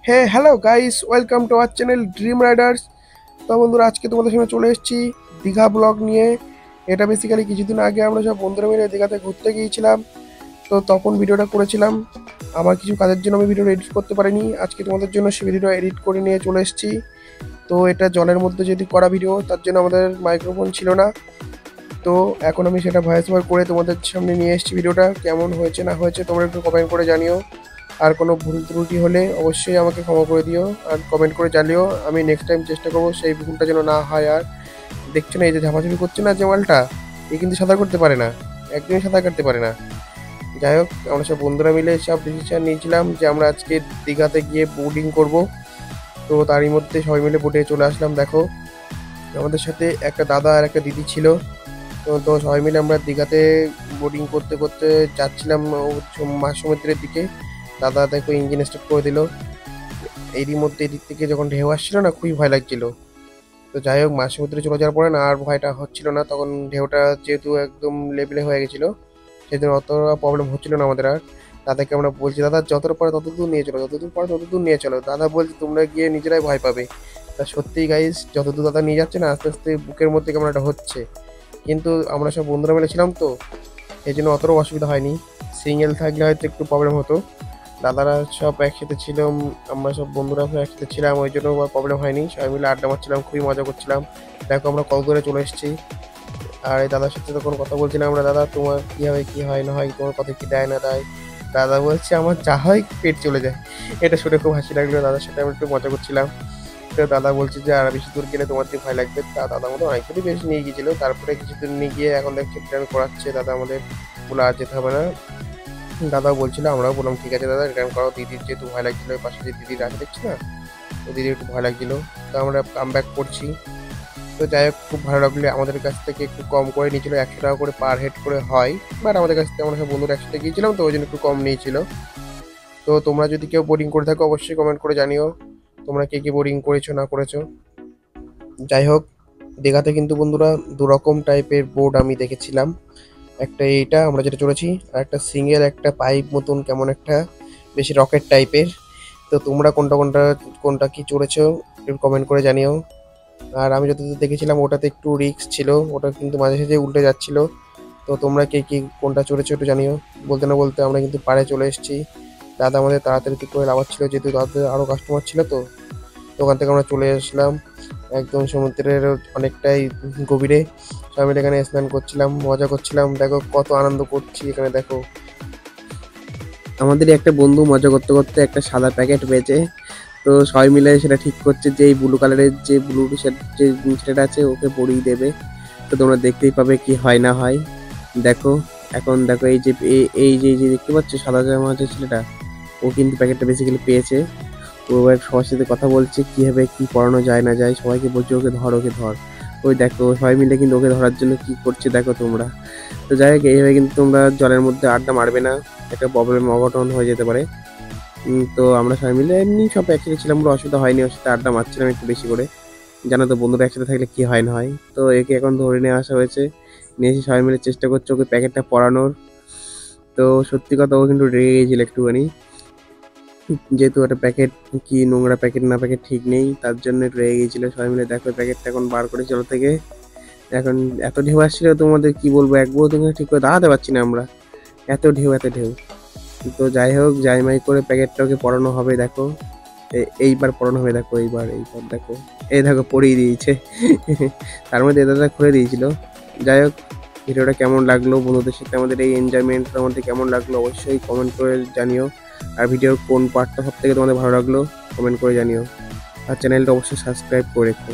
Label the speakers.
Speaker 1: Hey hello guys, welcome to our channel dream riders. তো বন্ধুরা, আজকে তোমাদের সঙ্গে চলে এসেছি দীঘা ব্লগ নিয়ে। এটা বেসিক্যালি কিছুদিন আগে আমরা সব বন্ধুরা মিলে দীঘাতে ঘুরতে গিয়েছিলাম। তো তখন ভিডিওটা করেছিলাম। আমার কিছু কাজের জন্য আমি ভিডিওটা এডিট করতে পারিনি। আজকে তোমাদের জন্য সেই ভিডিওটা এডিট করে নিয়ে চলে এসেছি। তো এটা জলের মধ্যে যদি করা ভিডিও, তার জন্য আমাদের মাইক্রোফোন ছিল না। তো এখন আমি সেটা ভয়েস ওভার করে তোমাদের সামনে নিয়ে এসেছি। ভিডিওটা কেমন হয়েছে না হয়েছে তোমরা একটু কমেন্ট করে জানিও। আর কোনো ভুল ত্রুটি হলে অবশ্যই আমাকে ক্ষমা করে দিও আর কমেন্ট করে জানিও। আমি নেক্সট টাইম চেষ্টা করবো সেই ভুলটা যেন না হয়। আর দেখছো না, এই যে ঝাপাঝাপি করছে না যে মালটা, এ কিন্তু সাঁতার করতে পারে না, একদমই সাঁতার কাটতে পারে না। যাই হোক, আমরা সব বন্ধুরা মিলে সব ডিসিশন নিয়েছিলাম যে আমরা আজকে দীঘাতে গিয়ে বোটিং করব। তো তারই মধ্যে সবাই মিলে বোটে চলে আসলাম। দেখো, আমাদের সাথে একটা দাদা আর একটা দিদি ছিল। তো সবাই মিলে আমরা দীঘাতে বোটিং করতে করতে যাচ্ছিলাম মাঝ সমুদ্রের দিকে। দাদা দেখো ইঞ্জিন স্টার্ট করে দিল। এরই মধ্যে এদিক থেকে যখন ঢেউ আসছিল না, খুবই ভয় লাগছিল। তো যাই হোক, মাঝ সমুদ্রে চলে যাওয়ার পরে না আর ভয়টা হচ্ছিল না। তখন ঢেউটা যেহেতু একদম লেভেলে হয়ে গেছিলো, সেই জন্য অতটা প্রবলেম হচ্ছিল না আমাদের আর। দাদাকে আমরা বলছি, দাদা যতটা পারে তত দূর নিয়ে চলো, যতদূর পারে তত দূর নিয়ে চলো। দাদা বলছে তোমরা গিয়ে নিজেরাই ভয় পাবে। তা সত্যিই গাইস, যতদূর দাদা নিয়ে যাচ্ছে না, আস্তে আস্তে বুকের মধ্যে কেমন একটা হচ্ছে। কিন্তু আমরা সব বন্ধুরা মিলে ছিলাম, তো এই জন্য অতটাও অসুবিধা হয়নি। সিঙ্গেল থাকলে হয়তো একটু প্রবলেম হতো। দাদারা সব একসাথে ছিলাম, আমরা সব বন্ধুরা সব একসাথে ছিলাম, ওই জন্য প্রবলেম হয়নি। সবাই মিলে আড্ডা মারছিলাম, খুবই মজা করছিলাম। দেখো আমরা কল করে চলে এসেছি। আর এই দাদার সাথে তখন কথা বলছিলাম আমরা, দাদা তোমার কী হবে, কী হয় না হয়, তোমার কথা কি দেয় না দেয়। দাদা বলছে আমার যা হয় পেট চলে যায়। এটা শুনে খুব হাসি লাগলো। দাদার সাথে আমরা একটু মজা করছিলাম। তো দাদা বলছে যে আর বেশি দূর গেলে তোমার যে ভয় লাগবে। তা দাদা আমাদের অনেক দূরই বেশি নিয়ে গিয়েছিল। তারপরে কিছু দূর নিয়ে গিয়ে এখন দেখছি রিটার্ন করাচ্ছে দাদা আমাদের। বলে আর যেতে হবে না। দাদাও বলছিল, আমরাও বললাম ঠিক আছে দাদা, রিটার্ন করো। দিদির যেহেতু ভয় লাগছিল, পাশে যে দিদির আছে দেখছি না, তো দিদির একটু ভয় লাগছিল। তো আমরা কাম ব্যাক করছি। তো যাই হোক, খুব ভালো লাগলো। আমাদের কাছ থেকে একটু কম করে নিয়েছিল, 100 টাকা করে পার হেড করে হয়। বাট আমাদের কাছ থেকে আমরা সব বন্ধুরা একসাথে গিয়েছিলাম, তো ওই জন্য একটু কম নিয়েছিল। তো তোমরা যদি কেউ বোর্ডিং করে থাকো অবশ্যই কমেন্ট করে জানিও তোমরা কে কি বোর্ডিং করেছো না করেছো। যাই হোক, দীঘাতে কিন্তু বন্ধুরা দুরকম টাইপের বোর্ড আমি দেখেছিলাম। একটা এইটা আমরা যেটা চড়েছি, আর একটা সিঙ্গেল একটা পাইপ মতন কেমন একটা বেশি রকেট টাইপের। তো তোমরা কোনটা কোনটা কোনটা কি চড়েছো একটু কমেন্ট করে জানিও। আর আমি যতদূর দেখেছিলাম ওটাতে একটু রিস্ক ছিল, ওটা কিন্তু মাঝে সাঝে উল্টে যাচ্ছিল। তো তোমরা কে কি কোনটা চড়েছো একটু জানিও। বলতে না বলতে আমরা কিন্তু পাড়ে চলে এসেছি। দাদা আমাদের তাড়াতাড়ি ঠিক করে লাভাচ্ছিল, যেহেতু দাদাদের আরও কাস্টমার ছিল। তো ওখান থেকে আমরা চলে আসলাম একদম সমুদ্রের অনেকটাই গভীরে। সবাই মিলে এখানে স্নান করছিলাম, মজা করছিলাম। দেখো কত আনন্দ করছি এখানে। দেখো আমাদের একটা বন্ধু মজা করতে করতে একটা সাদা প্যাকেট পেয়েছে। তো সবাই মিলে সেটা ঠিক করছে যে এই ব্লু কালারের যে ব্লু টি শার্ট যে ছেলেটা আছে ওকে পরিয়ে দেবে। তো তোমরা দেখতেই পাবে কি হয় না হয়। দেখো এখন দেখো এই যে দেখতে পাচ্ছ সাদা জামা যে ছেলেটা, ও কিন্তু প্যাকেটটা বেসিক্যালি পেয়েছে। ও এবার সবার সাথে কথা বলছে কিভাবে কি পড়ানো যায় না যায়, সবাইকে বলছে ওকে ধর ওকে ধর। ওই দেখো সবাই মিলে কিন্তু ওকে ধরার জন্য কি করছে দেখো তোমরা। তো যাই হোক, এইভাবে কিন্তু তোমরা জলের মধ্যে আড্ডা মারবে না, একটা প্রবলেম অঘটন হয়ে যেতে পারে। তো আমরা সবাই মিলে এমনি সব একসাথে ছিলাম বলে অসুবিধা হয়নি, ওর সাথে আড্ডা মারছিলাম একটু বেশি করে। জানো তো বন্ধুরা একসাথে থাকলে কি হয় না হয়। তো একে এখন ধরে নিয়ে আসা হয়েছে, নিয়ে এসে সবাই মিলে চেষ্টা করছে ওকে প্যাকেটটা পরানোর। তো সত্যি কথা, ও কিন্তু রেগে গিয়েছিল একটুখানি, যেহেতু একটা প্যাকেট কি নোংরা প্যাকেট না প্যাকেট ঠিক নেই, তার জন্য একটু রেগে গিয়েছিল। সবাই মিলে দেখো প্যাকেটটা এখন বার করে জল থেকে। এখন এত ঢেউ আসছিল তোমাদের কি বলবো, একবারও তুমি ঠিক করে দাঁড়াতে পারছি না আমরা, এত ঢেউ এত ঢেউ। তো যাই হোক, যাইমাই করে প্যাকেটটাকে পরানো হবে। দেখো এইবার পরানো হবে। দেখো এইবার দেখো, এই দেখো পরিয়ে দিয়েছে। তার মধ্যে দাদা খুলে দিয়েছিল। যাই হোক, ভিডিওটা কেমন লাগলো, বন্ধুদের সাথে আমাদের এই এনজয়মেন্টটা আমাদের কেমন লাগলো অবশ্যই কমেন্ট করে জানিও। আর ভিডিওর কোন পার্টটা সব থেকে তোমাদের ভালো লাগলো কমেন্ট করে জানিও। আর চ্যানেলটা অবশ্যই সাবস্ক্রাইব করে রেখো।